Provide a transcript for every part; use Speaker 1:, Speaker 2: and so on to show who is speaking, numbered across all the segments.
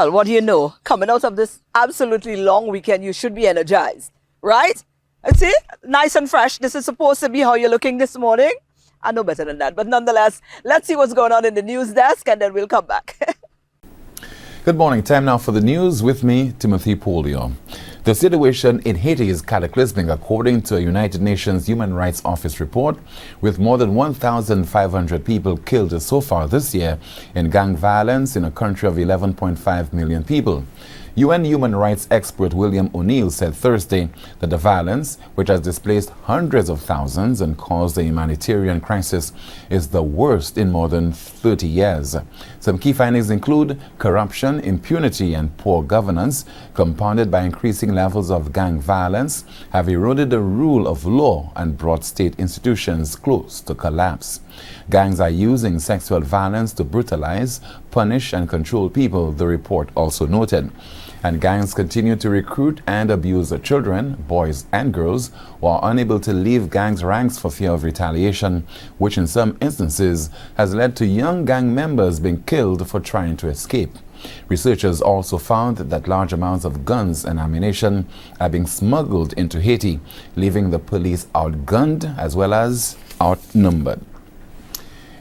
Speaker 1: Well, what do you know? Coming out of this absolutely long weekend, you should be energized, right? That's it. Nice and fresh. This is supposed to be how you're looking this morning. I know better than that. But nonetheless, let's see what's going on in the news desk and then we'll come back.
Speaker 2: Good morning. Time now for the news with me, Timothy Polio. The situation in Haiti is cataclysmic according to a United Nations Human Rights Office report, with more than 1,500 people killed so far this year in gang violence in a country of 11.5 million people. UN human rights expert William O'Neill said Thursday that the violence, which has displaced hundreds of thousands and caused a humanitarian crisis, is the worst in more than 30 years. Some key findings include corruption, impunity, and poor governance, compounded by increasing levels of gang violence, have eroded the rule of law and brought state institutions close to collapse. Gangs are using sexual violence to brutalize, punish, and control people, the report also noted. And gangs continue to recruit and abuse the children, boys and girls, who are unable to leave gangs' ranks for fear of retaliation, which in some instances has led to young gang members being killed for trying to escape. Researchers also found that large amounts of guns and ammunition are being smuggled into Haiti, leaving the police outgunned as well as outnumbered.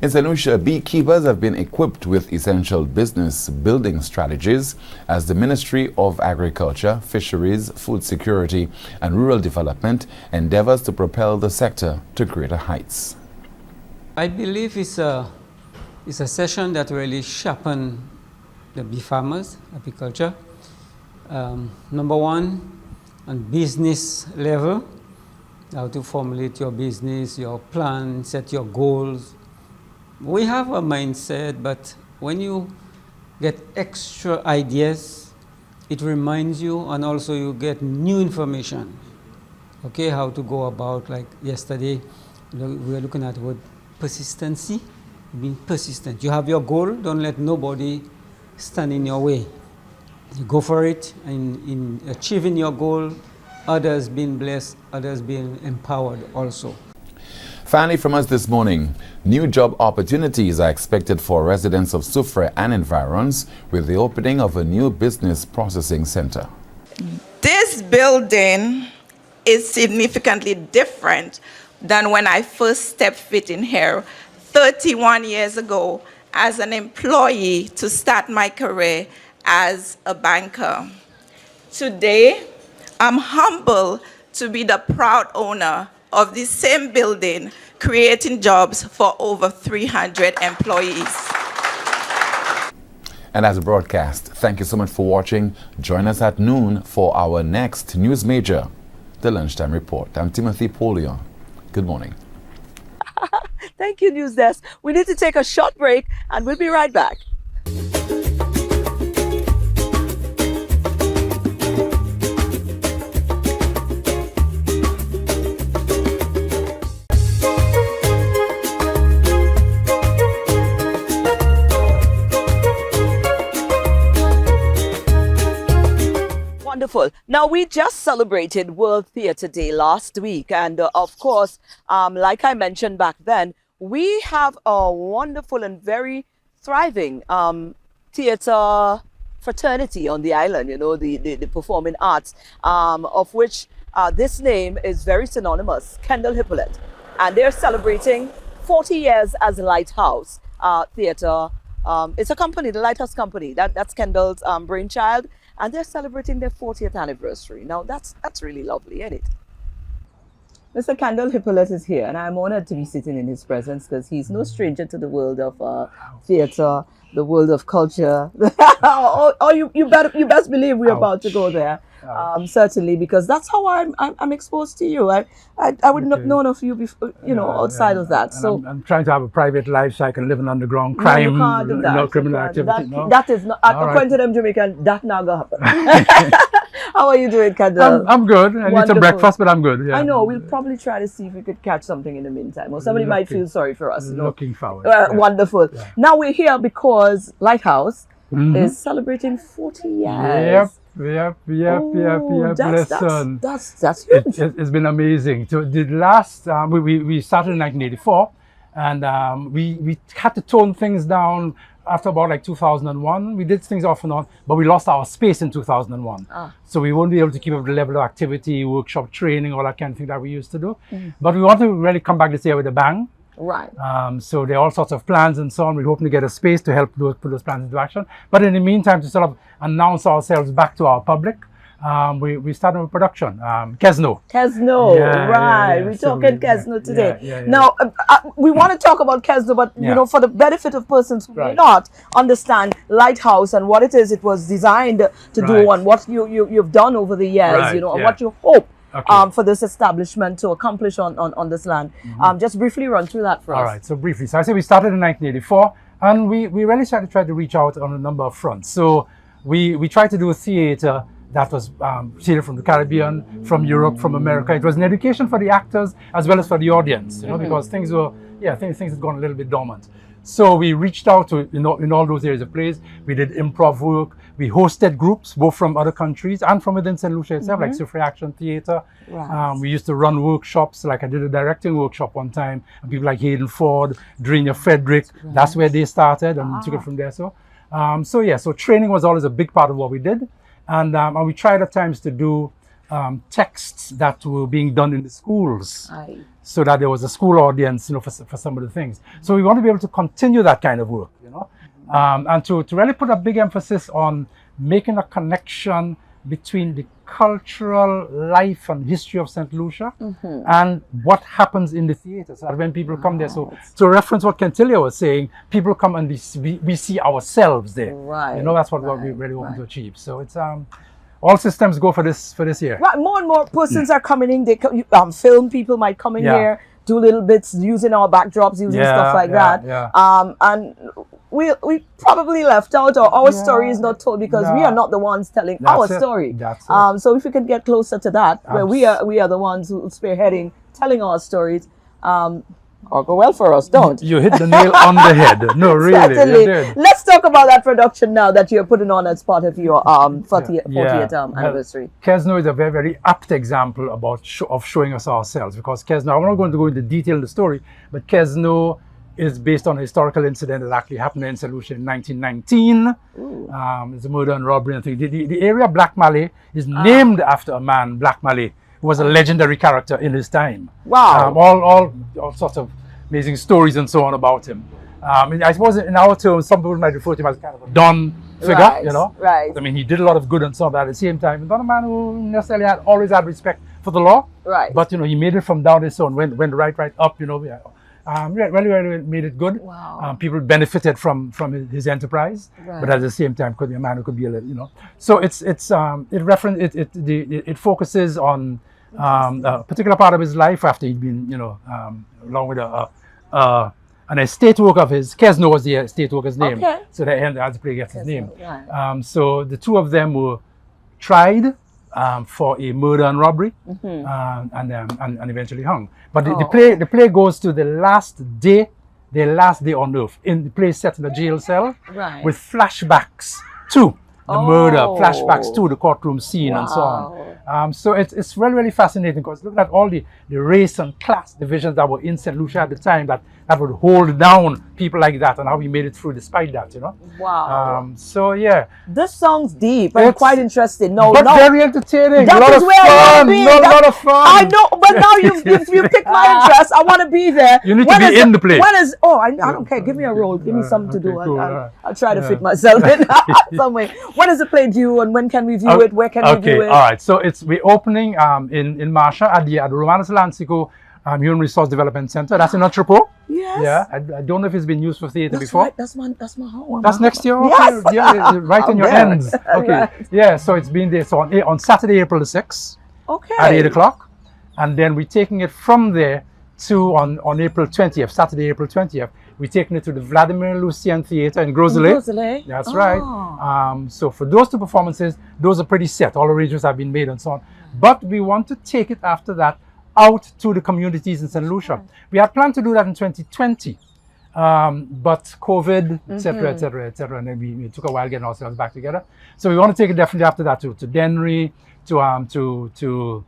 Speaker 2: In St. Lucia, beekeepers have been equipped with essential business building strategies as the Ministry of Agriculture, Fisheries, Food Security and Rural Development endeavors to propel the sector to greater heights.
Speaker 3: I believe it's a session that really sharpen the bee farmers, agriculture. Number one, on business level, how to formulate your business, your plan, set your goals. We have a mindset, but when you get extra ideas, it reminds you, and also you get new information. Okay, how to go about, like yesterday, we were looking at the word persistency, being persistent. You have your goal, don't let nobody stand in your way. You go for it, and in achieving your goal, others being blessed, others being empowered also.
Speaker 2: Finally, from us this morning, new job opportunities are expected for residents of Soufrière and environs with the opening of a new business processing center.
Speaker 4: This building is significantly different than when I first stepped foot in here 31 years ago as an employee to start my career as a banker. Today, I'm humbled to be the proud owner of this same building, creating jobs for over 300 employees.
Speaker 2: And as a broadcast, thank you so much for watching. Join us at noon for our next News Major, the Lunchtime Report. I'm Timothy Polio. Good morning.
Speaker 1: Thank you, News Desk. We need to take a short break and we'll be right back. Wonderful. Now, we just celebrated World Theatre Day last week. And of course, like I mentioned back then, we have a wonderful and very thriving theatre fraternity on the island, you know, the performing arts, of which this name is very synonymous, Kendall Hippolyte. And they're celebrating 40 years as Lighthouse Theatre. It's a company, the Lighthouse Company. That's Kendall's brainchild. And they're celebrating their 40th anniversary. Now, that's really lovely, isn't it? Mr. Kendall Hippolyte is here, and I'm honored to be sitting in his presence because he's no stranger to the world of theatre, the world of culture. you best believe we're about to go there. Certainly, because that's how I'm exposed to you. I would not known of you before, outside of that. So
Speaker 5: I'm trying to have a private life so I can live in underground crime, no criminal activity.
Speaker 1: That is not, according to them Jamaican, that not gonna happen. How are you doing, Kendall?
Speaker 5: I'm good. I need some breakfast, but I'm good. Yeah.
Speaker 1: I know. We'll probably try to see if we could catch something in the meantime, or somebody might feel sorry for us.
Speaker 5: Looking forward.
Speaker 1: Wonderful. Yeah. Now we're here because Lighthouse is celebrating 40 years.
Speaker 5: Yep.
Speaker 1: That's huge.
Speaker 5: It's been amazing. So the last we started in 1984, And we had to tone things down after about like 2001. We did things off and on, but we lost our space in 2001. So we won't be able to keep up the level of activity, workshop training, all that kind of thing that we used to do. But we want to really come back this year with a bang.
Speaker 1: Right.
Speaker 5: So there are all sorts of plans and so on. We're hoping to get a space to help put those plans into action. But in the meantime, to sort of announce ourselves back to our public, we started with production. Kesno.
Speaker 1: Kesno,
Speaker 5: Yeah,
Speaker 1: right.
Speaker 5: yeah.
Speaker 1: We're
Speaker 5: So
Speaker 1: talking Kesno today.
Speaker 5: yeah.
Speaker 1: Now, we want to talk about Kesno, but you know, for the benefit of persons who may
Speaker 5: Right.
Speaker 1: not understand Lighthouse and what it is it was designed to do
Speaker 5: Right.
Speaker 1: and what you've done over the years,
Speaker 5: Right,
Speaker 1: you know, and
Speaker 5: yeah.
Speaker 1: what you hope
Speaker 5: Okay.
Speaker 1: for this establishment to accomplish on this land. Just briefly run through that for us.
Speaker 5: All right, so briefly. So I say we started in 1984, and we really tried to reach out on a number of fronts. So we tried to do a theater that was theater from the Caribbean, from Europe, from America. It was an education for the actors as well as for the audience, you know, because things had gone a little bit dormant. So we reached out to, in all those areas of plays. We did improv work. We hosted groups, both from other countries and from within St. Lucia itself, like Suffragette Action Theatre.
Speaker 1: Right.
Speaker 5: We used to run workshops, like I did a directing workshop one time, and people like Hayden Ford, Drina Frederick, that's where they started, and we took it from there. So training was always a big part of what we did. And we tried at times to do texts that were being done in the schools, so that there was a school audience, you know, for some of the things. So we want to be able to continue that kind of work, you know, and to really put a big emphasis on making a connection between the cultural life and history of St. Lucia and what happens in the theatre. So that when people come there, so to reference what Kentilia was saying, people come and we see ourselves there.
Speaker 1: Right.
Speaker 5: You know, that's what we really want to achieve. So it's all systems go for this year.
Speaker 1: Right, more and more persons are coming in. They film people might come in here, do little bits using our backdrops, using stuff like that. And we probably left out, or our story is not told because we are not the ones telling our story.
Speaker 5: That's it.
Speaker 1: So if we can get closer to that, where we are the ones who spearheading, telling our stories, or go well for us, don't.
Speaker 5: You hit the nail on the head. No, really,
Speaker 1: Certainly.
Speaker 5: you did.
Speaker 1: Let's talk about that production now that you're putting on as part of your 40th anniversary.
Speaker 5: Kesno is a very, very apt example of showing us ourselves, because Kesno, I'm not going to go into detail in the story, but Kesno is based on a historical incident that actually happened in St. Lucia in 1919. It's a murder and robbery and things. The area Black Malay is named after a man, Black Malay, who was a legendary character in his time.
Speaker 1: Wow.
Speaker 5: All sorts of amazing stories and so on about him. I suppose in our terms, some people might refer to him as kind of a Don figure, you know.
Speaker 1: Right.
Speaker 5: I mean, he did a lot of good and so on, but at the same time, not a man who necessarily always had respect for the law.
Speaker 1: Right.
Speaker 5: But, you know, he made it from down and so on, went right up, you know. Really made it good.
Speaker 1: Wow.
Speaker 5: People benefited from his enterprise,
Speaker 1: Right.
Speaker 5: but at the same time, could be a man who could be a little, you know. So it focuses on a particular part of his life after he'd been, you know, along with an estate work of his. Kesno was the estate worker's name.
Speaker 1: Okay.
Speaker 5: So that's the play gets his name.
Speaker 1: Right.
Speaker 5: So the two of them were tried for a murder and robbery, and eventually hung. But the play goes to their last day on earth. In the play set in a jail cell,
Speaker 1: Right.
Speaker 5: with flashbacks to the murder, flashbacks to the courtroom scene, and so on. So it's really, really fascinating, because look at all the race and class divisions that were in St. Lucia at the time that would hold down people like that, and how we made it through despite that, you know.
Speaker 1: Wow.
Speaker 5: So yeah.
Speaker 1: This sounds deep and
Speaker 5: It's-
Speaker 1: quite interesting. No,
Speaker 5: Very entertaining.
Speaker 1: That
Speaker 5: a lot
Speaker 1: is
Speaker 5: of
Speaker 1: where I
Speaker 5: fun.
Speaker 1: want to be.
Speaker 5: A lot of fun.
Speaker 1: I know, but now you've picked my interest. I want to be there.
Speaker 5: You need to
Speaker 1: When
Speaker 5: be
Speaker 1: is
Speaker 5: in the play.
Speaker 1: When is? Oh, I don't care. Give me a role. Give me something to do.
Speaker 5: okay, cool,
Speaker 1: I'll try to fit myself in some way. When is the play due, and when can we view it? Where can we view it?
Speaker 5: All right. So we're opening in Marsha at the Romanus Lansico Human Resource Development Center. That's in Entrepot.
Speaker 1: Yes.
Speaker 5: Yeah. I don't know if it's been used for theater
Speaker 1: That's
Speaker 5: before.
Speaker 1: right. That's my home.
Speaker 5: That's next year. Okay.
Speaker 1: Yes.
Speaker 5: Yeah, right on your
Speaker 1: there.
Speaker 5: ends. Okay.
Speaker 1: Right.
Speaker 5: Yeah. So it's been there. So on Saturday, April the 6th.
Speaker 1: Okay.
Speaker 5: At 8 o'clock, and then we're taking it from there to on April 20th, Saturday, April 20th, we're taking it to the Vladimir Lucian Theatre in Gros Islet.
Speaker 1: Rosalie.
Speaker 5: That's right. So for those two performances, those are pretty set. All arrangements have been made and so on. But we want to take it after that out to the communities in St. Lucia. We had planned to do that in 2020, but COVID, etc., and then we took a while getting ourselves back together. So we want to take it definitely after that to Dennery, to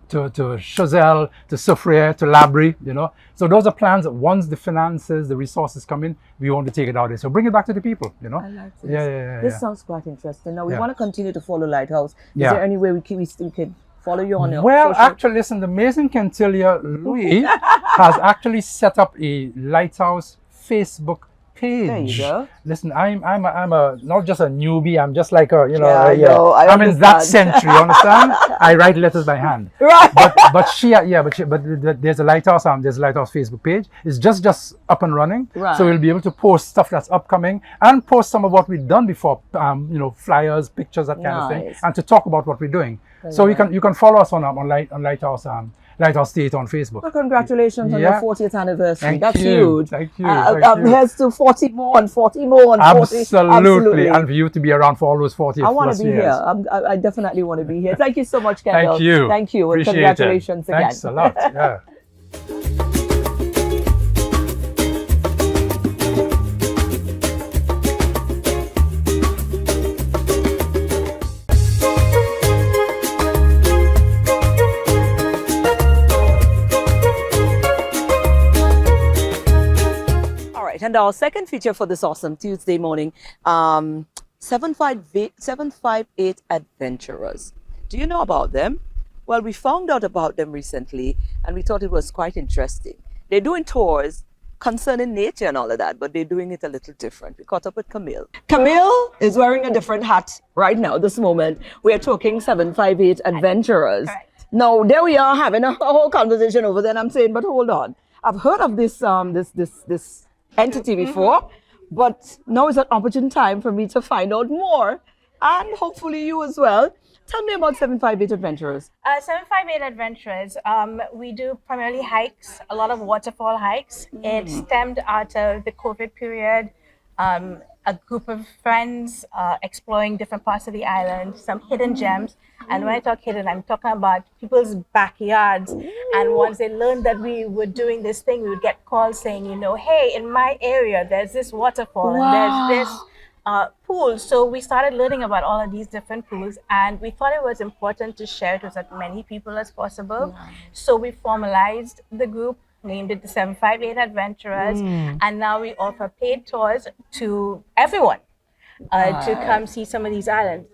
Speaker 5: Chazelle, to Soufriere, to Labrie, you know. So those are plans that once the finances, the resources come in, we want to take it out there. So bring it back to the people, you know.
Speaker 1: I like this.
Speaker 5: Yeah.
Speaker 1: This sounds quite interesting. Now, we
Speaker 5: Yeah.
Speaker 1: want to continue to follow Lighthouse. Is
Speaker 5: Yeah.
Speaker 1: there any way we still could follow you on your
Speaker 5: Well,
Speaker 1: social?
Speaker 5: actually, listen, the amazing Cantilia Louis has actually set up a Lighthouse Facebook page.
Speaker 1: There you go.
Speaker 5: Listen, I'm a not just a newbie. I'm just like a, you know,
Speaker 1: Yeah, I know, I
Speaker 5: I'm in that
Speaker 1: understand.
Speaker 5: century. You understand? I write letters by hand.
Speaker 1: Right.
Speaker 5: But there's a Lighthouse. There's a Lighthouse Facebook page. It's just up and running.
Speaker 1: Right.
Speaker 5: So we'll be able to post stuff that's upcoming and post some of what we've done before. You know, flyers, pictures, that kind of thing,
Speaker 1: Nice.
Speaker 5: and to talk about what we're doing. So you can follow us on Lighthouse Lighthouse State on Facebook.
Speaker 1: Well, congratulations on your
Speaker 5: Yeah.
Speaker 1: 40th anniversary.
Speaker 5: Thank
Speaker 1: That's
Speaker 5: you.
Speaker 1: huge.
Speaker 5: Thank you. Thank you.
Speaker 1: Here's to 40 more and 40 more and 40.
Speaker 5: Absolutely. And for you to be around for all those 40
Speaker 1: I want
Speaker 5: plus
Speaker 1: to be
Speaker 5: years.
Speaker 1: here. I definitely want to be here. Thank you so much, Kendall.
Speaker 5: Thank you.
Speaker 1: Thank you. And
Speaker 5: Appreciate
Speaker 1: congratulations
Speaker 5: it.
Speaker 1: again.
Speaker 5: Thanks a lot. Yeah.
Speaker 1: All right. And our second feature for this awesome Tuesday morning, 758 Adventurers. Do you know about them? Well, we found out about them recently and we thought it was quite interesting. They're doing tours concerning nature and all of that, but they're doing it a little different. We caught up with Camille. Camille is wearing a different hat right now, this moment. We're talking 758 Adventurers.
Speaker 6: Correct.
Speaker 1: Now, there we are having a whole conversation over there, and I'm saying, but hold on. I've heard of this this entity before, but now is an opportune time for me to find out more, and hopefully you as well. Tell me about 758 Adventurers.
Speaker 6: 758 Adventures, we do primarily hikes, a lot of waterfall hikes. It stemmed out of the COVID period, a group of friends exploring different parts of the island, some hidden gems. And when I talk hidden, I'm talking about people's backyards. And once they learned that we were doing this thing, we would get calls saying, you know, hey, in my area, there's this waterfall and there's this pools. So we started learning about all of these different pools, and we thought it was important to share it with as many people as possible. So we formalized the group, named it the 758 Adventurers, and now we offer paid tours to everyone to come see some of these islands,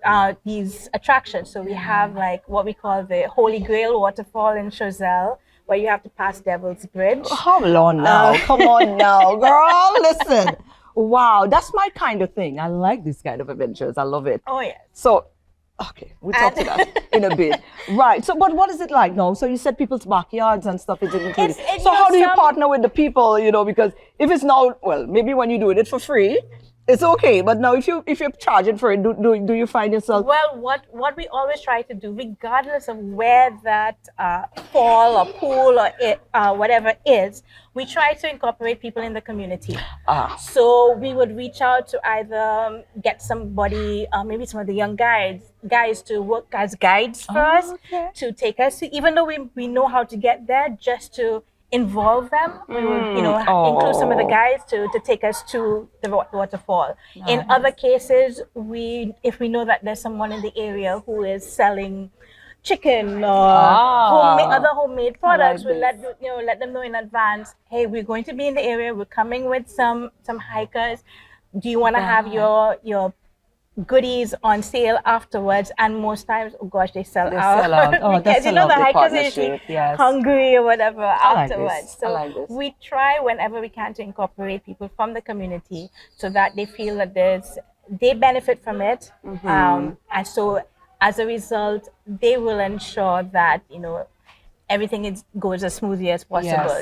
Speaker 6: these attractions. So we have like what we call the Holy Grail waterfall in Chazelle, where you have to pass Devil's Bridge.
Speaker 1: Hold on now. Come on now, girl. Listen. Wow, that's my kind of thing. I like this kind of adventures. I love it.
Speaker 6: Oh yes.
Speaker 1: So, okay, we'll talk to that in a bit. Right. So, but what is it like now? So you said people's backyards and stuff is included.
Speaker 6: It's,
Speaker 1: So
Speaker 6: you
Speaker 1: how
Speaker 6: know,
Speaker 1: do you
Speaker 6: some-
Speaker 1: partner with the people? You know, because if it's now, well, maybe when you're doing it for free, it's okay. But now, if you're charging for it, do you find yourself?
Speaker 6: Well, what we always try to do, regardless of where that fall or pool or whatever is, we try to incorporate people in the community. So we would reach out to either get somebody, maybe some of the young guys to work as guides for us, to take us to, even though we know how to get there, just to involve them. We would, include some of the guys to take us to the waterfall. In other cases, if we know that there's someone in the area who is selling chicken or other homemade products, we'll let them know in advance. Hey, we're going to be in the area. We're coming with some hikers. Do you want to have your goodies on sale afterwards? And most times, oh gosh, they sell out.
Speaker 1: sell out. Oh, that's
Speaker 6: because
Speaker 1: a
Speaker 6: the
Speaker 1: lovely
Speaker 6: hikers are usually
Speaker 1: partnership, yes.
Speaker 6: hungry or whatever
Speaker 1: like this.
Speaker 6: afterwards.
Speaker 1: I
Speaker 6: So
Speaker 1: like this.
Speaker 6: we try whenever we can to incorporate people from the community so that they feel that they benefit from it. And so as a result, they will ensure that, everything goes as smoothly as possible.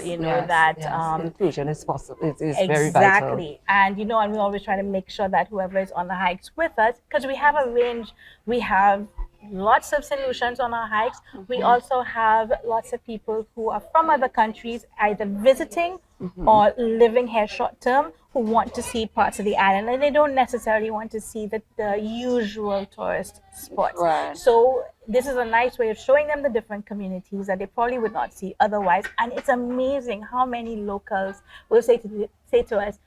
Speaker 1: Inclusion is possible. It is very vital.
Speaker 6: Exactly. And we always try to make sure that whoever is on the hikes with us, because we have a range, we have lots of solutions on our hikes. We also have lots of people who are from other countries, either visiting or living here short term, who want to see parts of the island, and they don't necessarily want to see the usual tourist spots.
Speaker 1: Right.
Speaker 6: So this is a nice way of showing them the different communities that they probably would not see otherwise. And it's amazing how many locals will say to us,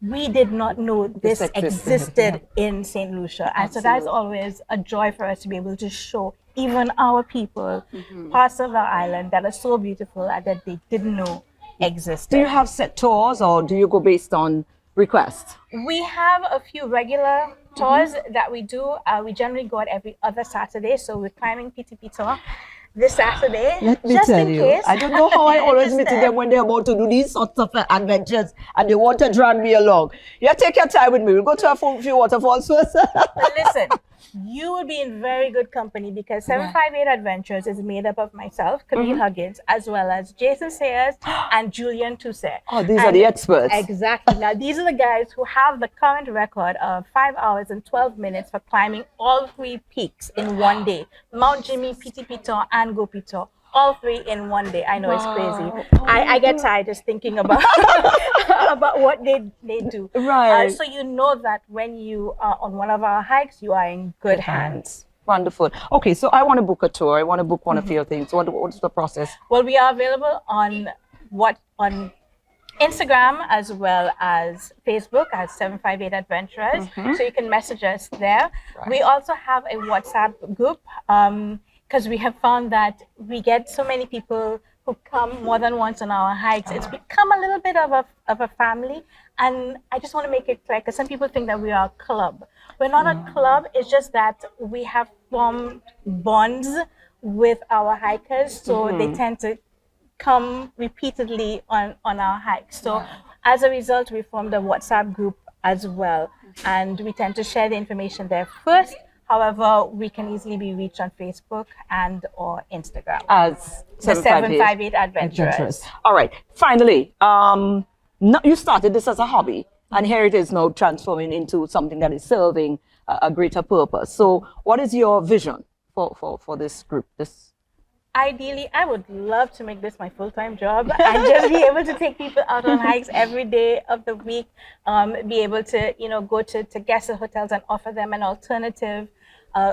Speaker 6: we did not know this existed in St. Lucia. And so that's always a joy for us to be able to show, even our people, parts of our island that are so beautiful and that they didn't know existed.
Speaker 1: Do you have set tours or do you go based on request?
Speaker 6: We have a few regular tours that we do. We generally go out every other Saturday. So we're climbing PTP tour this Saturday.
Speaker 1: Let me
Speaker 6: just
Speaker 1: tell
Speaker 6: in
Speaker 1: you,
Speaker 6: case.
Speaker 1: I don't know how I always
Speaker 6: Just
Speaker 1: meet
Speaker 6: then.
Speaker 1: them when they're about to do these sorts of adventures and they want to drag me along. Yeah, take your time with me. We'll go to a few waterfalls first.
Speaker 6: But listen, you will be in very good company because 758 Adventures is made up of myself, Camille Huggins, as well as Jason Sayers and Julian Toussaint.
Speaker 1: Oh, these are the experts.
Speaker 6: Exactly. Now, these are the guys who have the current record of 5 hours and 12 minutes for climbing all 3 peaks in one day. Mount Jimmy, PT Tour, and Gopi Tour. All 3 in one day. I know it's crazy. I get tired just thinking about about what they do.
Speaker 1: Right.
Speaker 6: So you know that when you are on one of our hikes, you are in good hands.
Speaker 1: Wonderful. Okay, so I want to book a tour. I want to book one of your things. What's the process?
Speaker 6: Well, we are available on Instagram as well as Facebook as 758 Adventurers. So you can message us there. We also have a WhatsApp group because we have found that we get so many people who come more than once on our hikes. It's become a little bit of a family. And I just want to make it clear because some people think that we are a club. We're not a club. It's just that we have formed bonds with our hikers. So they tend to come repeatedly on our hikes. So as a result, we formed a WhatsApp group as well. And we tend to share the information there first. However, we can easily be reached on Facebook and or Instagram.
Speaker 1: As
Speaker 6: The 758 Adventurers.
Speaker 1: All right. Finally, you started this as a hobby, and here it is now transforming into something that is serving a greater purpose. So what is your vision for this group?
Speaker 6: Ideally, I would love to make this my full-time job and just be able to take people out on hikes every day of the week, be able to, go to guest hotels and offer them an alternative.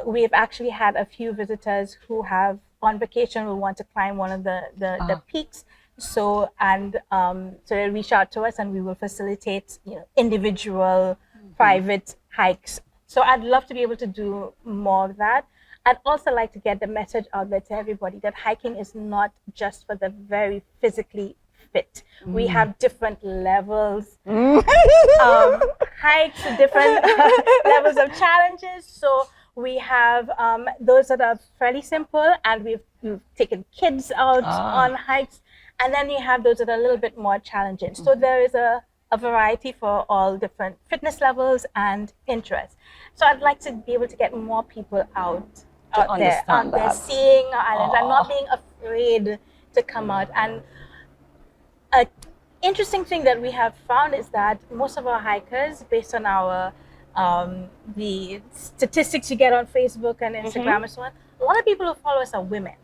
Speaker 6: We've actually had a few visitors who have on vacation will want to climb one of the peaks. So they reach out to us and we will facilitate, individual private hikes. So I'd love to be able to do more of that. I'd also like to get the message out there to everybody that hiking is not just for the very physically fit. We have different levels, hikes, different levels of challenges. So we have those that are fairly simple, and we've taken kids out on hikes. And then you have those that are a little bit more challenging. So there is a variety for all different fitness levels and interests. So I'd like to be able to get more people out there, seeing our islands and not being afraid to come out. And an interesting thing that we have found is that most of our hikers, based on our the statistics you get on Facebook and Instagram and so on, a lot of people who follow us are women.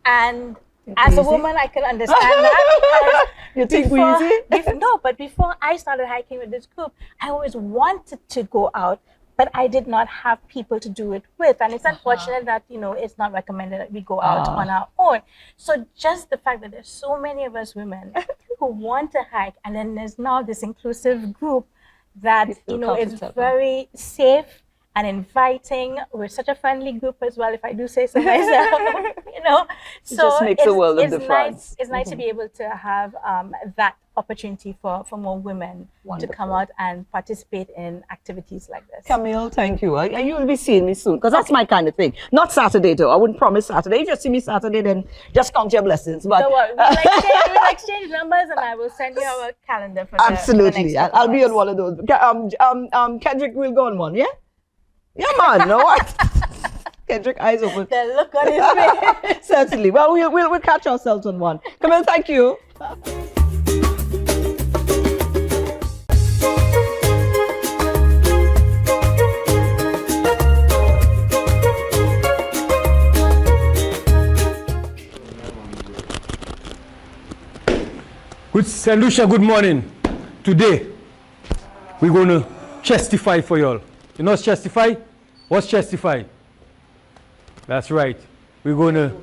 Speaker 6: And as a woman, I can understand that.
Speaker 1: You think we're easy?
Speaker 6: No, but before I started hiking with this group, I always wanted to go out, but I did not have people to do it with. And it's unfortunate that, it's not recommended that we go out on our own. So just the fact that there's so many of us women who want to hike, and then there's now this inclusive group that, is very safe and inviting. We're such a friendly group as well, if I do say so myself, So
Speaker 1: it just makes a world of difference.
Speaker 6: It's nice to be able to have that opportunity for more women to come out and participate in activities like this.
Speaker 1: Camille, thank you. You will be seeing me soon, because that's my kind of thing. Not Saturday, though. I wouldn't promise Saturday. If you see me Saturday, then just count your blessings. But
Speaker 6: so what? We'll exchange numbers, and I will send you our calendar for
Speaker 1: absolutely.
Speaker 6: the next
Speaker 1: I'll be on one of those. Kendrick will go on one, yeah? Yeah, man. No, Kendrick, eyes open.
Speaker 6: The look on his face.
Speaker 1: Certainly. Well, we'll catch ourselves on one. Camille, thank you.
Speaker 7: Good, St. Lucia, good morning. Today, we're going to chestify for y'all. You know what's chestify? What's chestify? That's right. We're going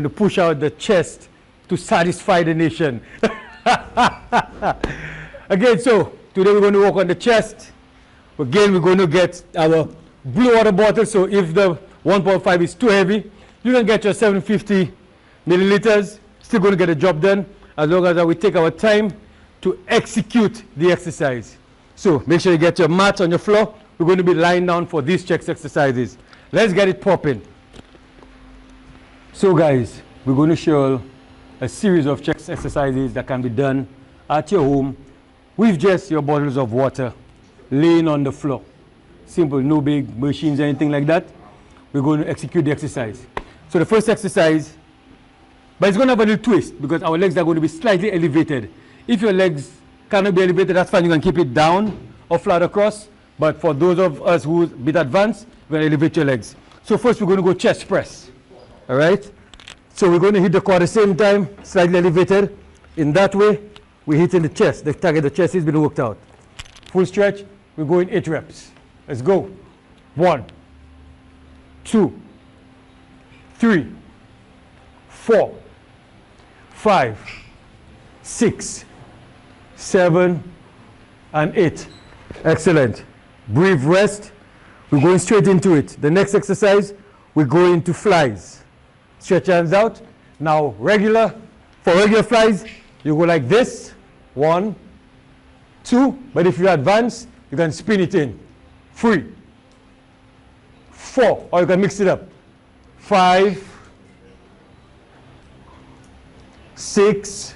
Speaker 7: to push out the chest to satisfy the nation. Again, so today we're going to work on the chest. Again, we're going to get our blue water bottle. So if the 1.5 is too heavy, you can get your 750 milliliters, still going to get the job done, as long as we take our time to execute the exercise. So make sure you get your mat on your floor. We're going to be lying down for these chest exercises. Let's get it popping. So guys, we're going to show a series of chest exercises that can be done at your home with just your bottles of water laying on the floor. Simple, no big machines or anything like that. We're going to execute the exercise. So the first exercise, but it's going to have a little twist because our legs are going to be slightly elevated. If your legs cannot be elevated, that's fine. You can keep it down or flat across. But for those of us who are a bit advanced, we're going to elevate your legs. So first we're going to go chest press. All right? So we're going to hit the core at the same time, slightly elevated. In that way, we're hitting the chest. The target, the chest has been worked out. Full stretch, we're going 8 reps. Let's go. 1, 2, 3, 4, 5, 6, 7, and 8. Excellent. Breathe, rest. We're going straight into it. The next exercise, we're going to flies. Stretch hands out. Now, for regular flies, you go like this. 1, 2. But if you advance, you can spin it in. 3, 4. Or you can mix it up. 5, 6,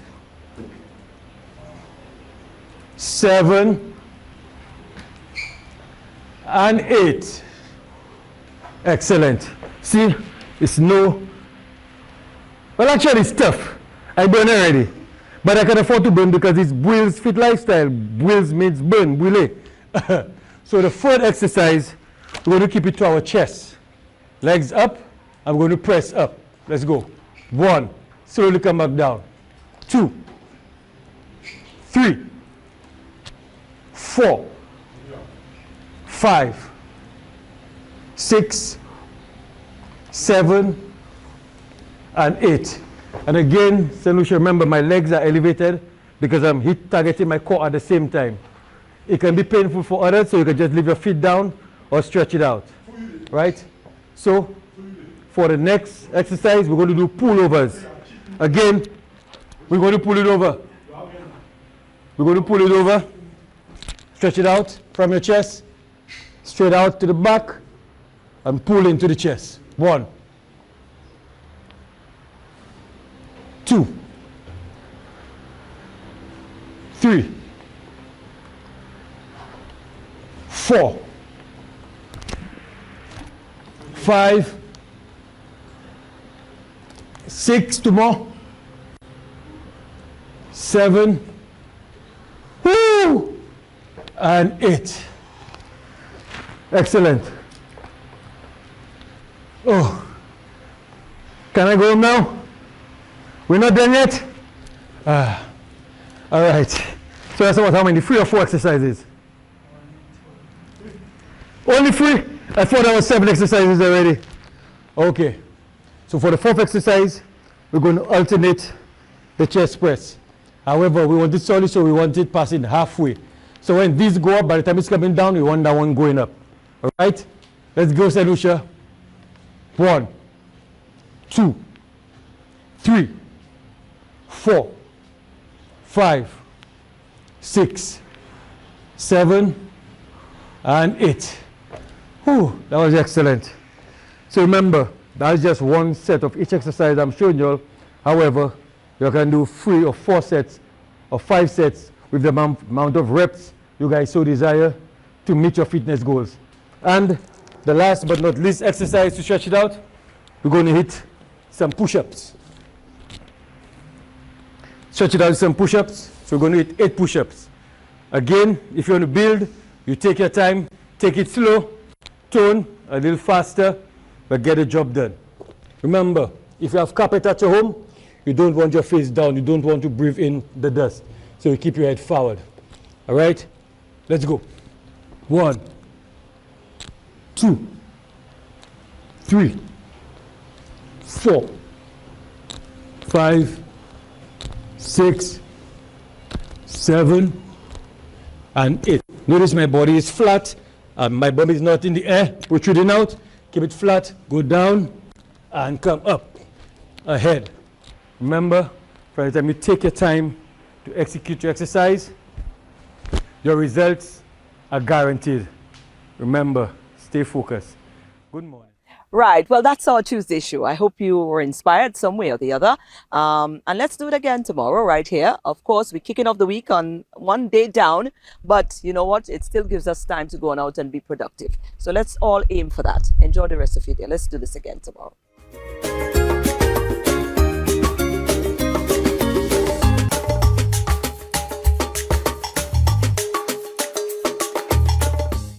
Speaker 7: 7, and 8. Excellent. See, it's well, actually it's tough. I burn already. But I can afford to burn because it's Bweelzfit lifestyle. Bweelz means burn, Bweelé. So the third exercise, we're going to keep it to our chest. Legs up, I'm going to press up. Let's go. 1, slowly come back down. 2, 3, 4, 5, 6, 7, and 8. And again, St. Lucia, remember my legs are elevated because I'm targeting my core at the same time. It can be painful for others, so you can just leave your feet down or stretch it out. Right? So, for the next exercise, we're going to do pullovers. Again, we're going to pull it over. We're going to pull it over. Stretch it out from your chest, straight out to the back, and pull into the chest. 1, 2, 3, 4, 5, 6, 2 more, 7, woo, and 8. Excellent. Oh, can I go home now? We're not done yet? All right. So that's about how many? 3 or 4 exercises? Only 3? I thought there was 7 exercises already. Okay. So for the 4th exercise, we're going to alternate the chest press. However, we want it solid, so we want it passing halfway. So when these go up, by the time it's coming down, we want that one going up. All right? Let's go, St. Lucia. 1, 2, 3, 4, 5, 6, 7, and 8. Whew, that was excellent. So remember, that's just one set of each exercise I'm showing you all. However, you can do 3 or 4 sets or 5 sets with the amount of reps you guys so desire to meet your fitness goals. And the last but not least exercise to stretch it out, we're going to hit some push-ups. Stretch it out with some push-ups. So we're going to hit 8 push-ups. Again, if you want to build, you take your time, take it slow, tone a little faster, but get the job done. Remember, if you have carpet at your home, you don't want your face down, you don't want to breathe in the dust. So you keep your head forward. All right? Let's go. 1, 2, 3, 4, 5, 6, 7, and 8. Notice my body is flat, my bum is not in the air, protruding out. Keep it flat, go down, and come up, ahead. Remember, by the time you take your time to execute your exercise, your results are guaranteed. Remember, stay focused. Good morning.
Speaker 1: Right. Well, that's our Tuesday show. I hope you were inspired some way or the other. And let's do it again tomorrow, right here. Of course, we're kicking off the week on one day down, but you know what? It still gives us time to go on out and be productive. So let's all aim for that. Enjoy the rest of your day. Let's do this again tomorrow.